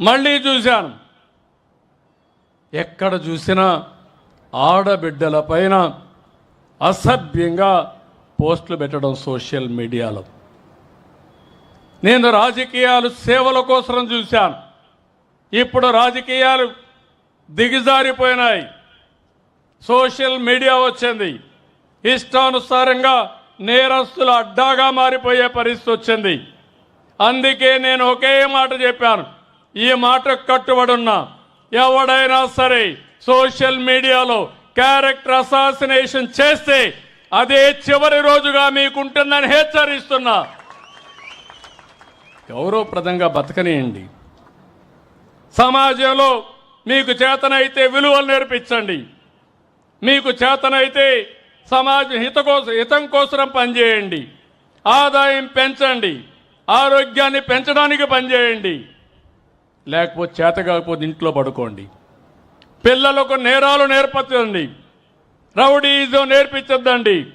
మళ్ళీ చూశాను. ఎక్కడ చూసినా ఆడబిడ్డల పైన అసభ్యంగా పోస్టులు పెట్టడం సోషల్ మీడియాలో. నేను రాజకీయాలు సేవల కోసం చూశాను. ఇప్పుడు రాజకీయాలు దిగజారిపోయినాయి. సోషల్ మీడియా వచ్చింది. ఇష్టానుసారంగా నేరస్తుల అడ్డాగా మారిపోయే పరిస్థితి వచ్చింది. అందుకే నేను ఒకే మాట చెప్పాను, ఈ మాటకు కట్టుబడి ఉన్నా. ఎవడైనా సరే సోషల్ మీడియాలో క్యారెక్టర్ అసాసినేషన్ చేస్తే అదే చివరి రోజుగా మీకుంటుందని హెచ్చరిస్తున్నా. గౌరవప్రదంగా బతకనియండి. సమాజంలో మీకు చేతనైతే విలువలు నేర్పించండి. మీకు చేతనైతే సమాజ హితం కోసం పనిచేయండి. ఆదాయం పెంచండి. ఆరోగ్యాన్ని పెంచడానికి పనిచేయండి. లేకపోతే చేత కాకపోతే ఇంట్లో పడుకోండి. పిల్లలకు నేరాలు నేర్పించండి. రౌడీజం నేర్పించద్దండి.